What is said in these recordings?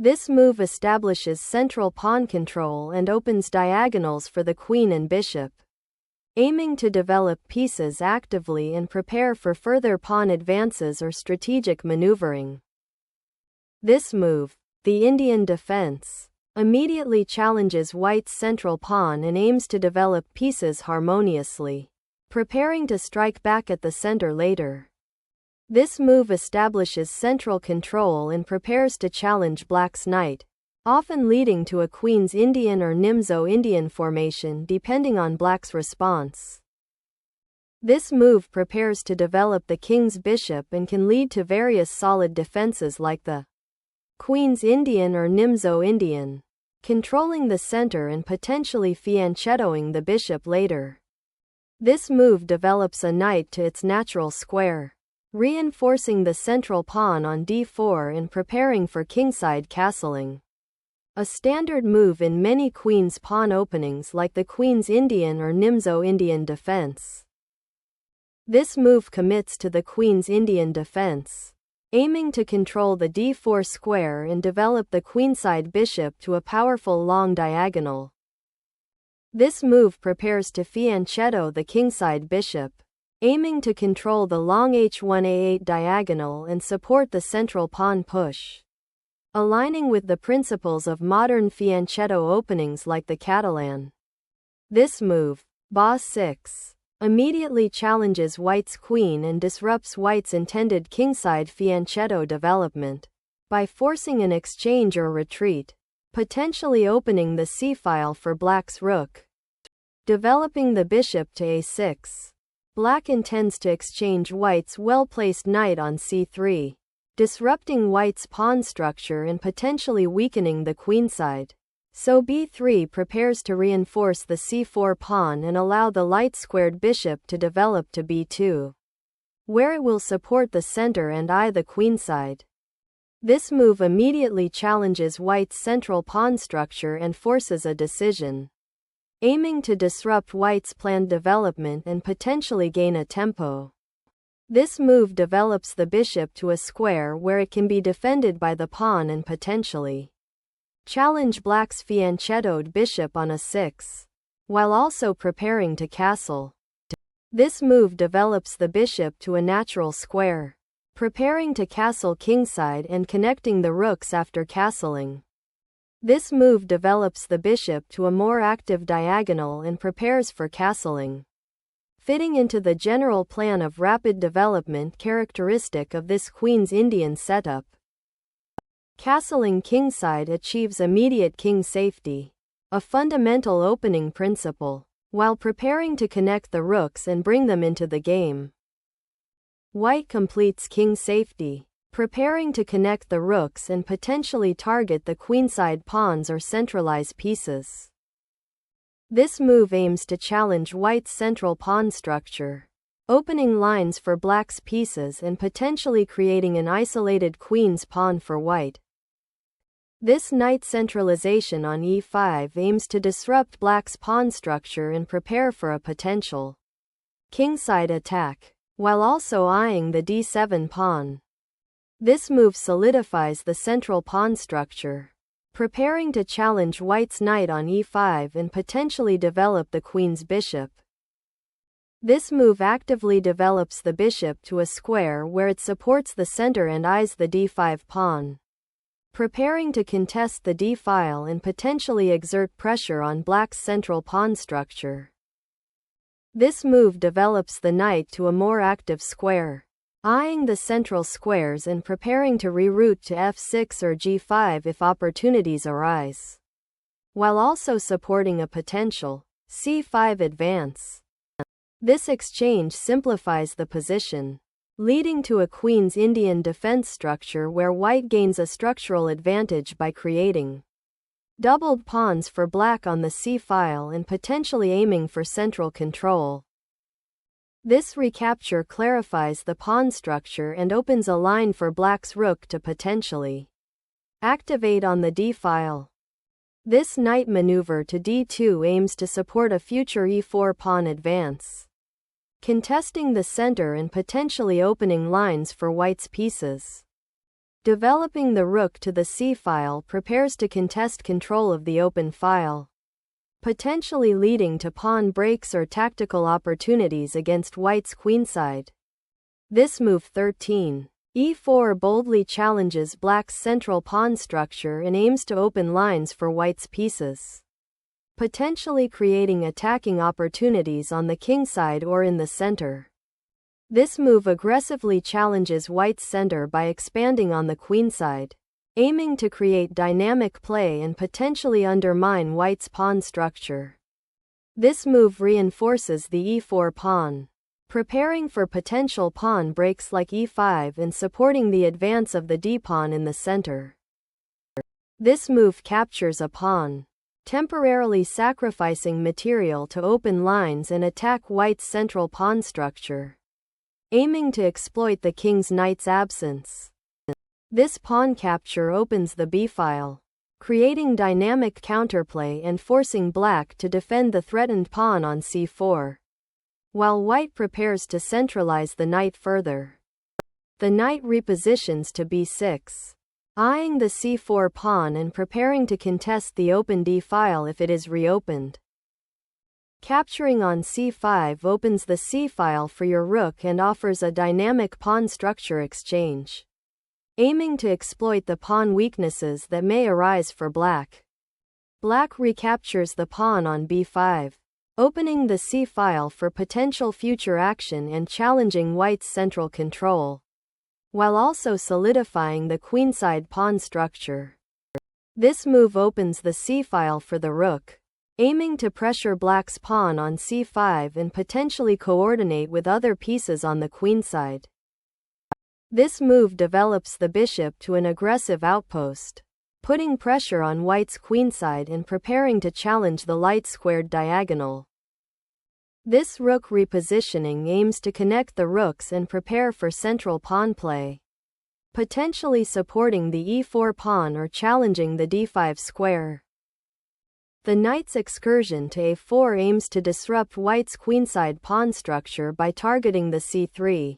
This move establishes central pawn control and opens diagonals for the queen and bishop, aiming to develop pieces actively and prepare for further pawn advances or strategic maneuvering. This move, the Indian defense, immediately challenges white's central pawn and aims to develop pieces harmoniously, preparing to strike back at the center later. This move establishes central control and prepares to challenge black's knight, often leading to a Queen's Indian or Nimzo Indian formation depending on black's response. This move prepares to develop the king's bishop and can lead to various solid defenses like the Queen's Indian or Nimzo Indian, controlling the center and potentially fianchettoing the bishop later. This move develops a knight to its natural square, reinforcing the central pawn on d4 and preparing for kingside castling, a standard move in many queen's pawn openings like the Queen's Indian or Nimzo Indian defense. This move commits to the Queen's Indian defense, aiming to control the d4 square and develop the queenside bishop to a powerful long diagonal. This move prepares to fianchetto the kingside bishop, aiming to control the long h1a8 diagonal and support the central pawn push, aligning with the principles of modern fianchetto openings like the Catalan. This move, Ba6, immediately challenges white's queen and disrupts white's intended kingside fianchetto development by forcing an exchange or retreat, potentially opening the c-file for black's rook. Developing the bishop to a6. Black intends to exchange white's well-placed knight on c3, disrupting white's pawn structure and potentially weakening the queenside. So b3 prepares to reinforce the c4 pawn and allow the light-squared bishop to develop to b2, where it will support the center and the queenside. This move immediately challenges white's central pawn structure and forces a decision, aiming to disrupt white's planned development and potentially gain a tempo. This move develops the bishop to a square where it can be defended by the pawn and potentially challenge black's fianchettoed bishop on a6, while also preparing to castle. This move develops the bishop to a natural square, preparing to castle kingside and connecting the rooks after castling. This move develops the bishop to a more active diagonal and prepares for castling, fitting into the general plan of rapid development characteristic of this Queen's Indian setup. Castling kingside achieves immediate king safety, a fundamental opening principle, while preparing to connect the rooks and bring them into the game. White completes king safety, preparing to connect the rooks and potentially target the queenside pawns or centralize pieces. This move aims to challenge white's central pawn structure, opening lines for black's pieces and potentially creating an isolated queen's pawn for white. This knight centralization on e5 aims to disrupt black's pawn structure and prepare for a potential kingside attack, while also eyeing the d7 pawn. This move solidifies the central pawn structure, preparing to challenge white's knight on e5 and potentially develop the queen's bishop. This move actively develops the bishop to a square where it supports the center and eyes the d5 pawn, preparing to contest the d-file and potentially exert pressure on black's central pawn structure. This move develops the knight to a more active square, eyeing the central squares and preparing to reroute to f6 or g5 if opportunities arise, while also supporting a potential c5 advance. This exchange simplifies the position, leading to a Queen's Indian defense structure where white gains a structural advantage by creating doubled pawns for black on the c-file and potentially aiming for central control. This recapture clarifies the pawn structure and opens a line for black's rook to potentially activate on the d-file. This knight maneuver to d2 aims to support a future e4 pawn advance, contesting the center and potentially opening lines for white's pieces. Developing the rook to the c-file prepares to contest control of the open file, potentially leading to pawn breaks or tactical opportunities against white's queenside. This move 13. e4 boldly challenges black's central pawn structure and aims to open lines for white's pieces, potentially creating attacking opportunities on the kingside or in the center. This move aggressively challenges white's center by expanding on the queenside, aiming to create dynamic play and potentially undermine white's pawn structure. This move reinforces the e4 pawn, preparing for potential pawn breaks like e5 and supporting the advance of the d-pawn in the center. This move captures a pawn, temporarily sacrificing material to open lines and attack white's central pawn structure, aiming to exploit the king's knight's absence. This pawn capture opens the b-file, creating dynamic counterplay and forcing black to defend the threatened pawn on c4, while white prepares to centralize the knight further. The knight repositions to b6, eyeing the c4 pawn and preparing to contest the open d-file if it is reopened. Capturing on c5 opens the c-file for your rook and offers a dynamic pawn structure exchange, aiming to exploit the pawn weaknesses that may arise for black. Black recaptures the pawn on b5, opening the c-file for potential future action and challenging white's central control, while also solidifying the queenside pawn structure. This move opens the c-file for the rook, aiming to pressure black's pawn on c5 and potentially coordinate with other pieces on the queenside. This move develops the bishop to an aggressive outpost, putting pressure on white's queenside and preparing to challenge the light-squared diagonal. This rook repositioning aims to connect the rooks and prepare for central pawn play, potentially supporting the e4 pawn or challenging the d5 square. The knight's excursion to a4 aims to disrupt white's queenside pawn structure by targeting the c3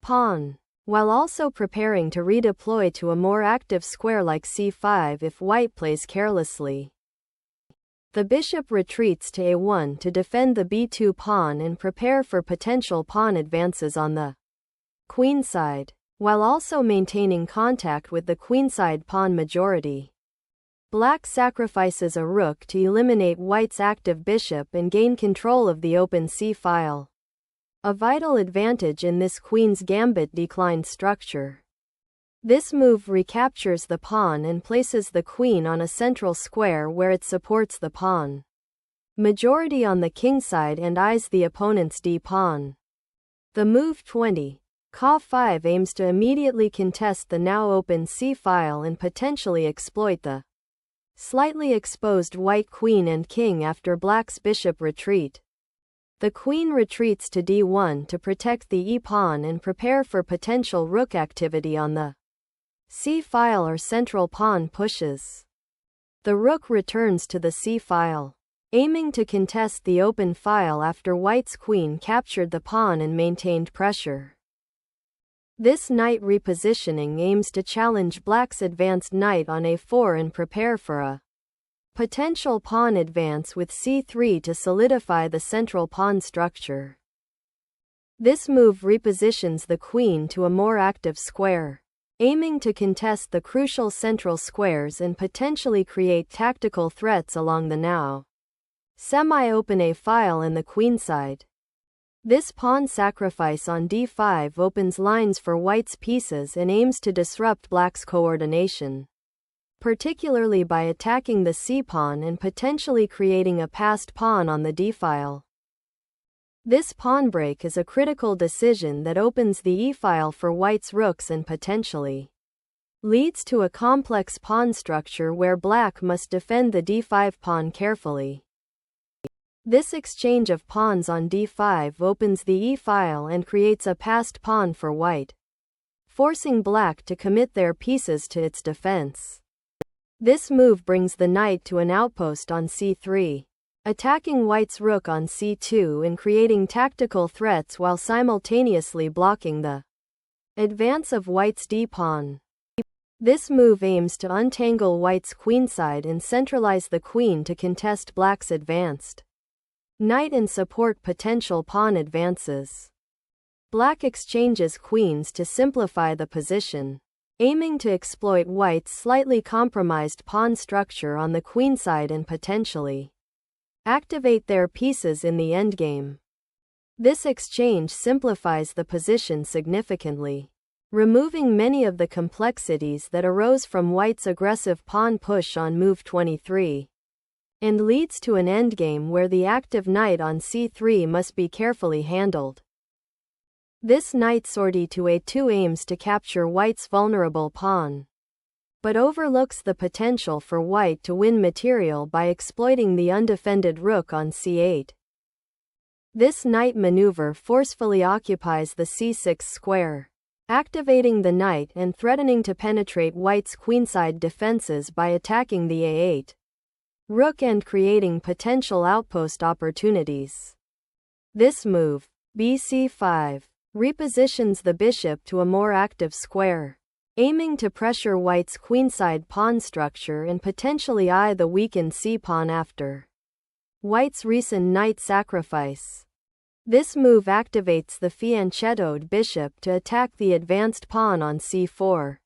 pawn, while also preparing to redeploy to a more active square like c5 if white plays carelessly. The bishop retreats to a1 to defend the b2 pawn and prepare for potential pawn advances on the queenside, while also maintaining contact with the queenside pawn majority. Black sacrifices a rook to eliminate white's active bishop and gain control of the open c-file, a vital advantage in this queen's gambit declined structure. This move recaptures the pawn and places the queen on a central square where it supports the pawn majority on the kingside and eyes the opponent's d-pawn. The move 20. Ka5 aims to immediately contest the now open c-file and potentially exploit the slightly exposed white queen and king after black's bishop retreat. The queen retreats to d1 to protect the e-pawn and prepare for potential rook activity on the c-file or central pawn pushes. The rook returns to the c-file, aiming to contest the open file after white's queen captured the pawn and maintained pressure. This knight repositioning aims to challenge black's advanced knight on a4 and prepare for a potential pawn advance with c3 to solidify the central pawn structure. This move repositions the queen to a more active square, aiming to contest the crucial central squares and potentially create tactical threats along the now semi-open a-file and the queenside. This pawn sacrifice on d5 opens lines for white's pieces and aims to disrupt black's coordination, particularly by attacking the c-pawn and potentially creating a passed pawn on the d-file. This pawn break is a critical decision that opens the e-file for white's rooks and potentially leads to a complex pawn structure where black must defend the d5 pawn carefully. This exchange of pawns on d5 opens the e-file and creates a passed pawn for white, forcing black to commit their pieces to its defense. This move brings the knight to an outpost on c3, attacking white's rook on c2 and creating tactical threats while simultaneously blocking the advance of white's d-pawn. This move aims to untangle white's queenside and centralize the queen to contest black's advanced knight and support potential pawn advances. Black exchanges queens to simplify the position, aiming to exploit white's slightly compromised pawn structure on the queenside and potentially activate their pieces in the endgame. This exchange simplifies the position significantly, removing many of the complexities that arose from white's aggressive pawn push on move 23, and leads to an endgame where the active knight on c3 must be carefully handled. This knight sortie to a2 aims to capture white's vulnerable pawn, but overlooks the potential for white to win material by exploiting the undefended rook on c8. This knight maneuver forcefully occupies the c6 square, activating the knight and threatening to penetrate white's queenside defenses by attacking the a8 rook and creating potential outpost opportunities. This move, bc5, repositions the bishop to a more active square, aiming to pressure white's queenside pawn structure and potentially eye the weakened c-pawn after white's recent knight sacrifice. This move activates the fianchettoed bishop to attack the advanced pawn on c4,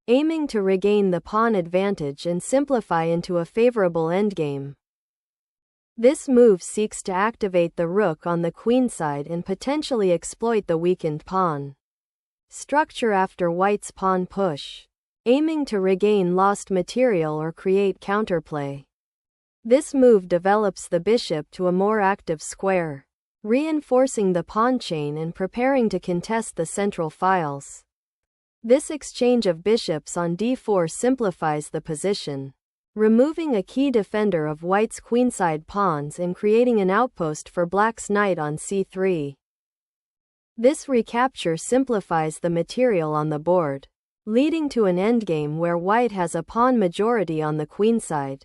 aiming to regain the pawn advantage and simplify into a favorable endgame. This move seeks to activate the rook on the queenside and potentially exploit the weakened pawn structure after white's pawn push, aiming to regain lost material or create counterplay. This move develops the bishop to a more active square, reinforcing the pawn chain and preparing to contest the central files. This exchange of bishops on d4 simplifies the position, removing a key defender of white's queenside pawns and creating an outpost for black's knight on c3. This recapture simplifies the material on the board, leading to an endgame where white has a pawn majority on the queenside,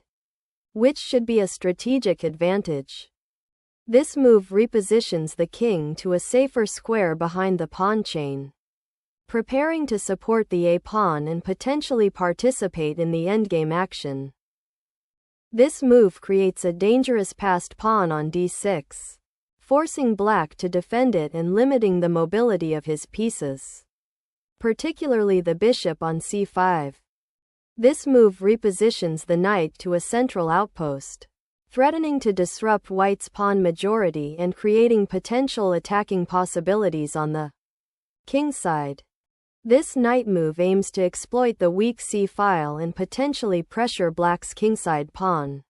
which should be a strategic advantage. This move repositions the king to a safer square behind the pawn chain, preparing to support the a-pawn and potentially participate in the endgame action. This move creates a dangerous passed pawn on d6, forcing black to defend it and limiting the mobility of his pieces, particularly the bishop on c5. This move repositions the knight to a central outpost, threatening to disrupt white's pawn majority and creating potential attacking possibilities on the king side. This knight move aims to exploit the weak c-file and potentially pressure black's kingside pawn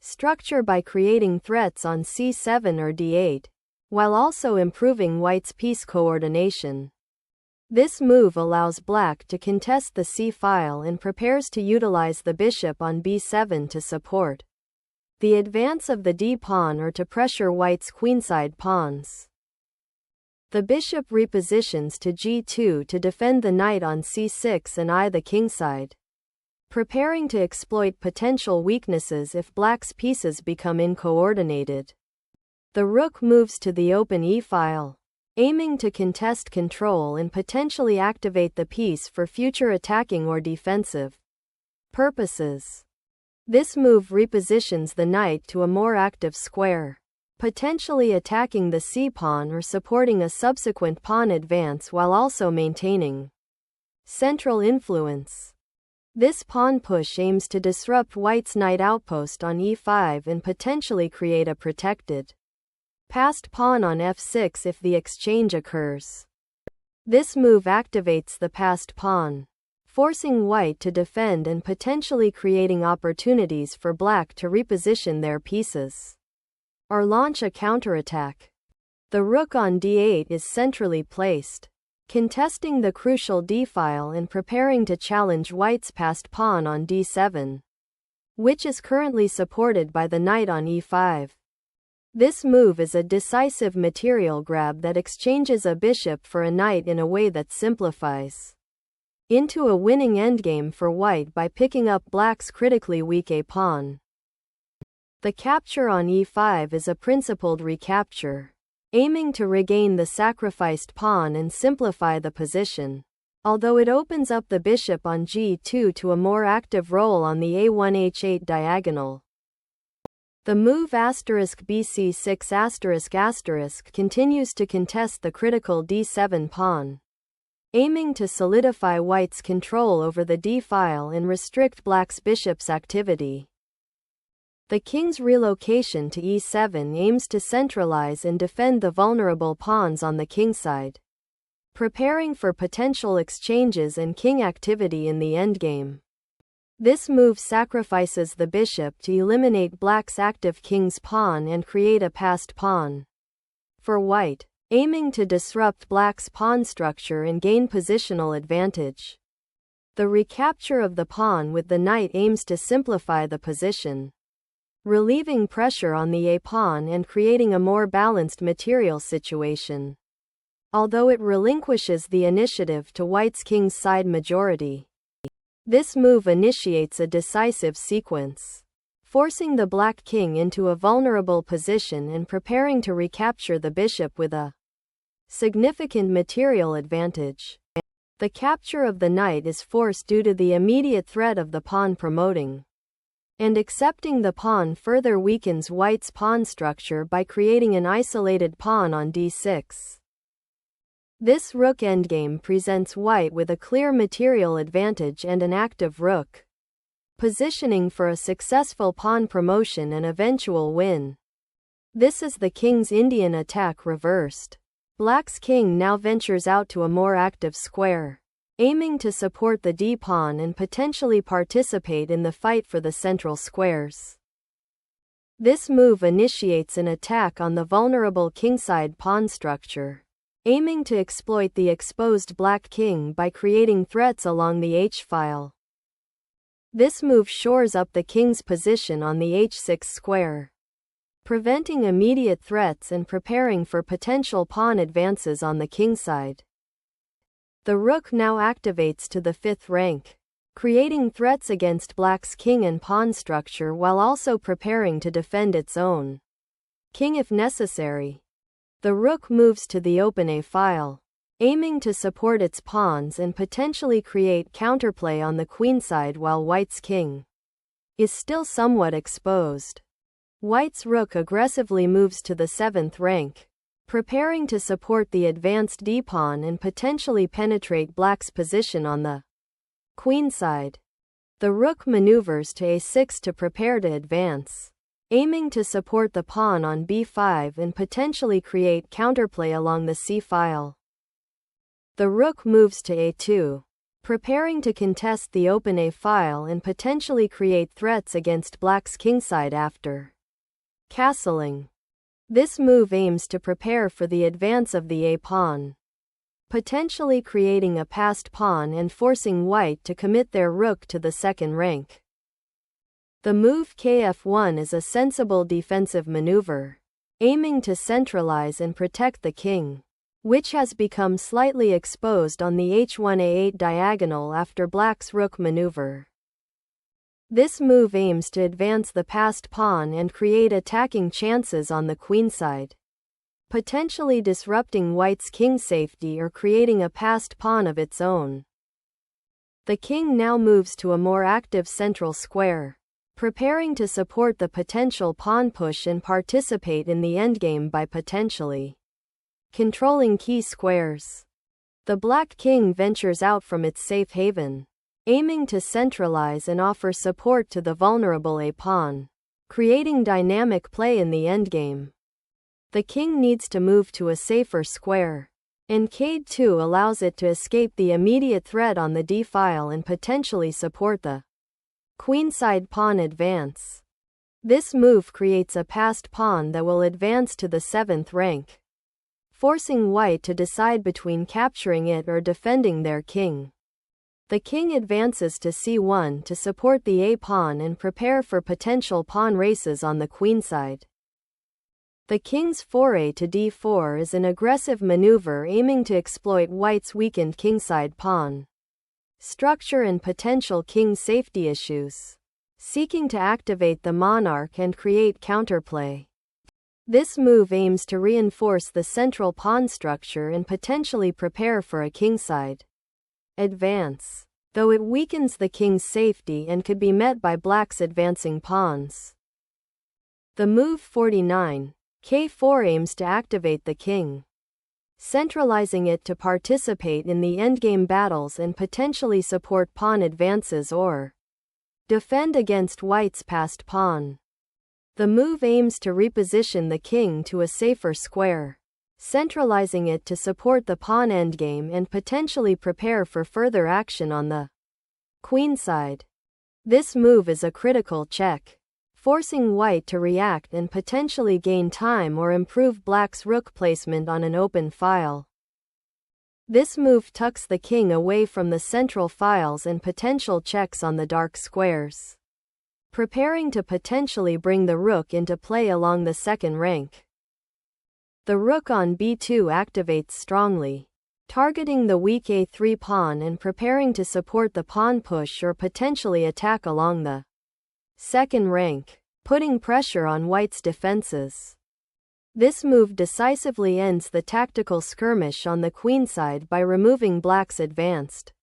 structure by creating threats on c7 or d8, while also improving white's piece coordination. This move allows black to contest the c-file and prepares to utilize the bishop on b7 to support the advance of the d-pawn or to pressure white's queenside pawns. The bishop repositions to g2 to defend the knight on c6 and eye the kingside, preparing to exploit potential weaknesses if black's pieces become incoordinated. The rook moves to the open e-file, aiming to contest control and potentially activate the piece for future attacking or defensive purposes. This move repositions the knight to a more active square, potentially attacking the c-pawn or supporting a subsequent pawn advance while also maintaining central influence. This pawn push aims to disrupt white's knight outpost on e5 and potentially create a protected passed pawn on f6 if the exchange occurs. This move activates the passed pawn, forcing white to defend and potentially creating opportunities for black to reposition their pieces or launch a counterattack. The rook on d8 is centrally placed, contesting the crucial d-file and preparing to challenge white's passed pawn on d7, which is currently supported by the knight on e5. This move is a decisive material grab that exchanges a bishop for a knight in a way that simplifies into a winning endgame for white by picking up black's critically weak a-pawn. The capture on e5 is a principled recapture, aiming to regain the sacrificed pawn and simplify the position. although it opens up the bishop on g2 to a more active role on the a1-h8 diagonal. The move *bc6** continues to contest the critical d7 pawn, aiming to solidify white's control over the d-file and restrict black's bishop's activity. The king's relocation to e7 aims to centralize and defend the vulnerable pawns on the kingside, preparing for potential exchanges and king activity in the endgame. This move sacrifices the bishop to eliminate black's active king's pawn and create a passed pawn for white, aiming to disrupt black's pawn structure and gain positional advantage. The recapture of the pawn with the knight aims to simplify the position, relieving pressure on the a-pawn and creating a more balanced material situation, although it relinquishes the initiative to white's king's side majority. This move initiates a decisive sequence, forcing the black king into a vulnerable position and preparing to recapture the bishop with a significant material advantage. The capture of the knight is forced due to the immediate threat of the pawn promoting, and accepting the pawn further weakens white's pawn structure by creating an isolated pawn on d6. This rook endgame presents white with a clear material advantage and an active rook, positioning for a successful pawn promotion and eventual win. This is the king's Indian attack reversed. Black's king now ventures out to a more active square, aiming to support the d-pawn and potentially participate in the fight for the central squares. This move initiates an attack on the vulnerable kingside pawn structure, aiming to exploit the exposed black king by creating threats along the h-file. This move shores up the king's position on the h6 square, preventing immediate threats and preparing for potential pawn advances on the kingside. The rook now activates to the 5th rank, creating threats against black's king and pawn structure while also preparing to defend its own king if necessary. The rook moves to the open a-file, aiming to support its pawns and potentially create counterplay on the queenside while white's king is still somewhat exposed. White's rook aggressively moves to the 7th rank, preparing to support the advanced d-pawn and potentially penetrate black's position on the queenside. The rook maneuvers to a6 to prepare to advance, aiming to support the pawn on b5 and potentially create counterplay along the c-file. The rook moves to a2, preparing to contest the open a-file and potentially create threats against black's kingside after castling. This move aims to prepare for the advance of the a-pawn, potentially creating a passed pawn and forcing white to commit their rook to the 2nd rank. The move kf1 is a sensible defensive maneuver, aiming to centralize and protect the king, which has become slightly exposed on the h1a8 diagonal after black's rook maneuver. This move aims to advance the passed pawn and create attacking chances on the queenside, potentially disrupting white's king safety or creating a passed pawn of its own. The king now moves to a more active central square, preparing to support the potential pawn push and participate in the endgame by potentially controlling key squares. The black king ventures out from its safe haven, aiming to centralize and offer support to the vulnerable a-pawn, creating dynamic play in the endgame. The king needs to move to a safer square, and Kade2 allows it to escape the immediate threat on the d-file and potentially support the queenside pawn advance. This move creates a passed pawn that will advance to the 7th rank, forcing white to decide between capturing it or defending their king. The king advances to c1 to support the a-pawn and prepare for potential pawn races on the queenside. The king's foray to d4 is an aggressive maneuver aiming to exploit white's weakened kingside pawn structure and potential king safety issues, seeking to activate the monarch and create counterplay. This move aims to reinforce the central pawn structure and potentially prepare for a kingside advance, though it weakens the king's safety and could be met by black's advancing pawns. The move 49, k4 aims to activate the king, centralizing it to participate in the endgame battles and potentially support pawn advances or defend against white's passed pawn. The move aims to reposition the king to a safer square, centralizing it to support the pawn endgame and potentially prepare for further action on the queenside. This move is a critical check, forcing white to react and potentially gain time or improve black's rook placement on an open file. This move tucks the king away from the central files and potential checks on the dark squares, preparing to potentially bring the rook into play along the second rank. The rook on b2 activates strongly, targeting the weak a3 pawn and preparing to support the pawn push or potentially attack along the second rank, putting pressure on white's defenses. This move decisively ends the tactical skirmish on the queenside by removing black's advanced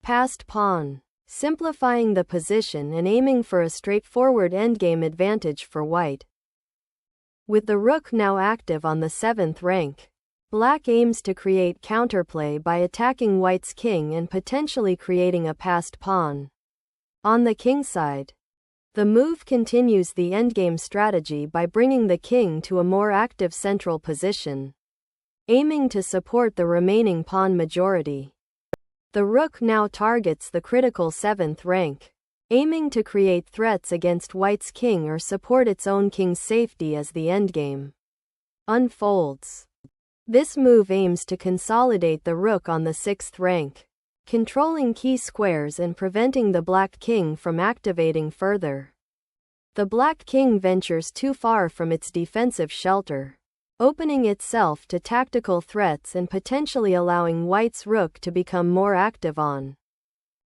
passed pawn, simplifying the position and aiming for a straightforward endgame advantage for white. With the rook now active on the 7th rank, black aims to create counterplay by attacking white's king and potentially creating a passed pawn. On the kingside, the move continues the endgame strategy by bringing the king to a more active central position, aiming to support the remaining pawn majority. The rook now targets the critical 7th rank, aiming to create threats against white's king or support its own king's safety as the endgame unfolds. This move aims to consolidate the rook on the 6th rank, controlling key squares and preventing the black king from activating further. The black king ventures too far from its defensive shelter, opening itself to tactical threats and potentially allowing white's rook to become more active on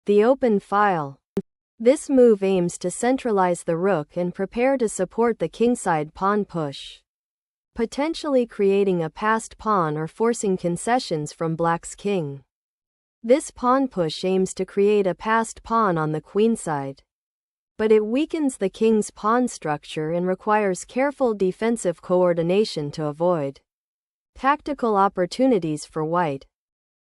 the open file. This move aims to centralize the rook and prepare to support the kingside pawn push, potentially creating a passed pawn or forcing concessions from black's king. This pawn push aims to create a passed pawn on the queenside, but it weakens the king's pawn structure and requires careful defensive coordination to avoid tactical opportunities for white.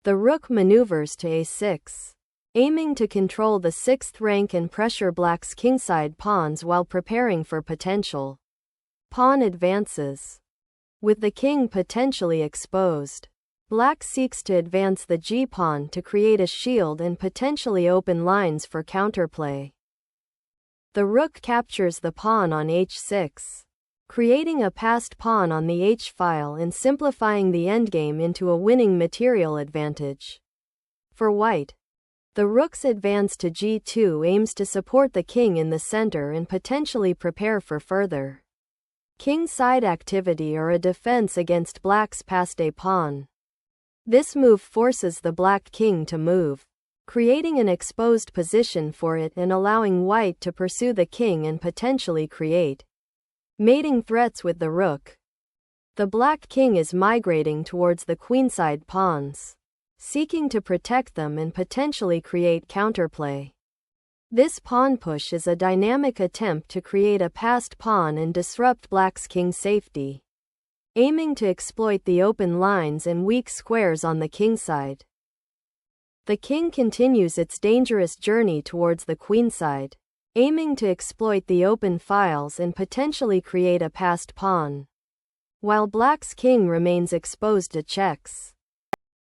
The rook maneuvers to a6, aiming to control the 6th rank and pressure black's kingside pawns while preparing for potential pawn advances. With the king potentially exposed, black seeks to advance the g-pawn to create a shield and potentially open lines for counterplay. The rook captures the pawn on h6, creating a passed pawn on the h-file and simplifying the endgame into a winning material advantage. For white, the rook's advance to g2 aims to support the king in the center and potentially prepare for further kingside activity or a defense against black's passed a pawn. This move forces the black king to move, creating an exposed position for it and allowing white to pursue the king and potentially create mating threats with the rook. The black king is migrating towards the queenside pawns, seeking to protect them and potentially create counterplay. This pawn push is a dynamic attempt to create a passed pawn and disrupt black's king's safety, aiming to exploit the open lines and weak squares on the kingside. The king continues its dangerous journey towards the queenside, aiming to exploit the open files and potentially create a passed pawn, while black's king remains exposed to checks.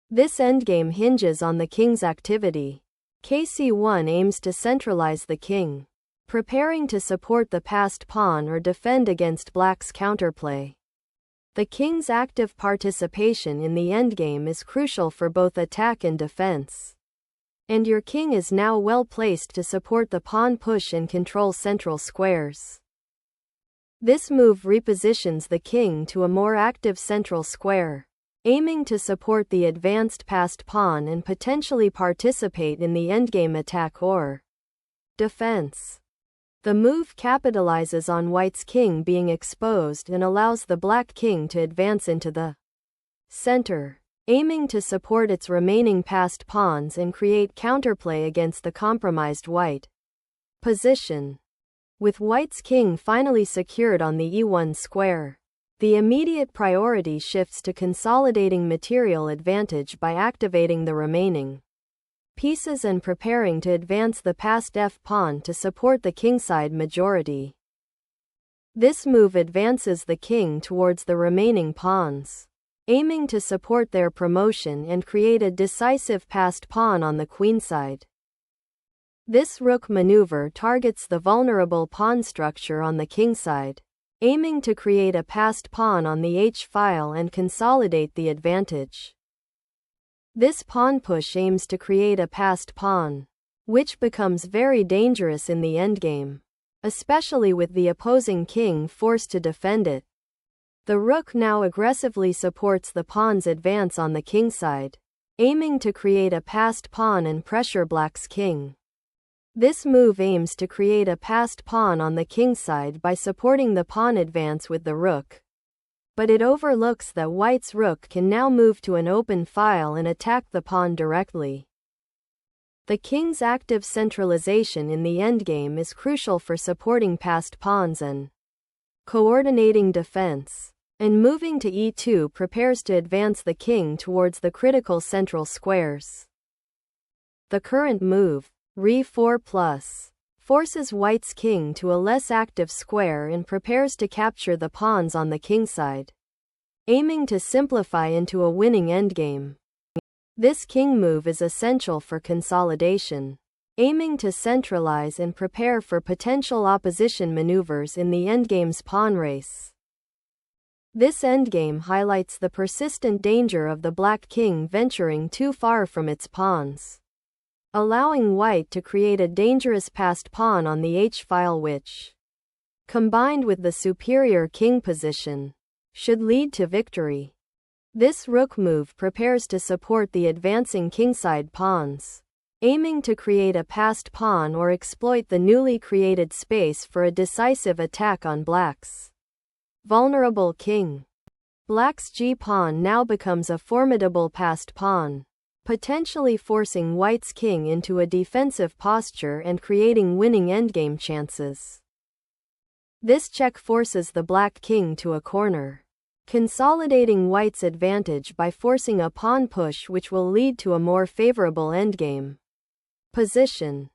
This endgame hinges on the king's activity. kc1 aims to centralize the king, preparing to support the passed pawn or defend against black's counterplay. The king's active participation in the endgame is crucial for both attack and defense, and your king is now well placed to support the pawn push and control central squares. This move repositions the king to a more active central square, aiming to support the advanced passed pawn and potentially participate in the endgame attack or defense. The move capitalizes on white's king being exposed and allows the black king to advance into the center, aiming to support its remaining passed pawns and create counterplay against the compromised white position. With white's king finally secured on the e1 square, the immediate priority shifts to consolidating material advantage by activating the remaining pieces and preparing to advance the passed f-pawn to support the kingside majority. This move advances the king towards the remaining pawns, aiming to support their promotion and create a decisive passed pawn on the queenside. This rook maneuver targets the vulnerable pawn structure on the kingside, aiming to create a passed pawn on the h-file and consolidate the advantage. This pawn push aims to create a passed pawn, which becomes very dangerous in the endgame, especially with the opposing king forced to defend it. The rook now aggressively supports the pawn's advance on the kingside, aiming to create a passed pawn and pressure black's king. This move aims to create a passed pawn on the kingside by supporting the pawn advance with the rook. But it overlooks that white's rook can now move to an open file and attack the pawn directly. The king's active centralization in the endgame is crucial for supporting passed pawns and coordinating defense. And moving to e2 prepares to advance the king towards the critical central squares. The current move, re4+, forces white's king to a less active square and prepares to capture the pawns on the kingside, aiming to simplify into a winning endgame. This king move is essential for consolidation, aiming to centralize and prepare for potential opposition maneuvers in the endgame's pawn race. This endgame highlights the persistent danger of the black king venturing too far from its pawns, allowing white to create a dangerous passed pawn on the h-file which, combined with the superior king position, should lead to victory. This rook move prepares to support the advancing kingside pawns, aiming to create a passed pawn or exploit the newly created space for a decisive attack on black's vulnerable king. Black's g-pawn now becomes a formidable passed pawn, potentially forcing white's king into a defensive posture and creating winning endgame chances. This check forces the black king to a corner, consolidating white's advantage by forcing a pawn push which will lead to a more favorable endgame position.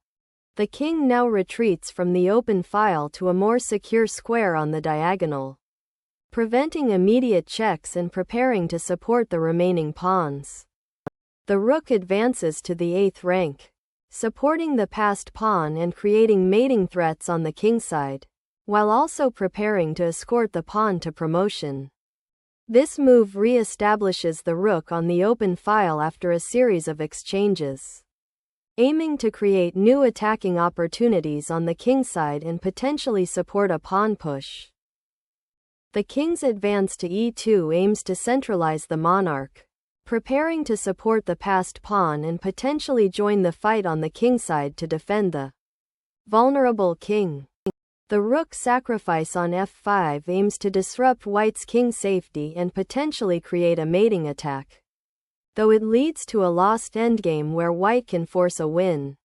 The king now retreats from the open file to a more secure square on the diagonal, preventing immediate checks and preparing to support the remaining pawns. The rook advances to the 8th rank, supporting the passed pawn and creating mating threats on the kingside, while also preparing to escort the pawn to promotion. This move re-establishes the rook on the open file after a series of exchanges, aiming to create new attacking opportunities on the kingside and potentially support a pawn push. The king's advance to e2 aims to centralize the monarch, preparing to support the passed pawn and potentially join the fight on the kingside to defend the vulnerable king. The rook sacrifice on f5 aims to disrupt white's king safety and potentially create a mating attack, though it leads to a lost endgame where white can force a win.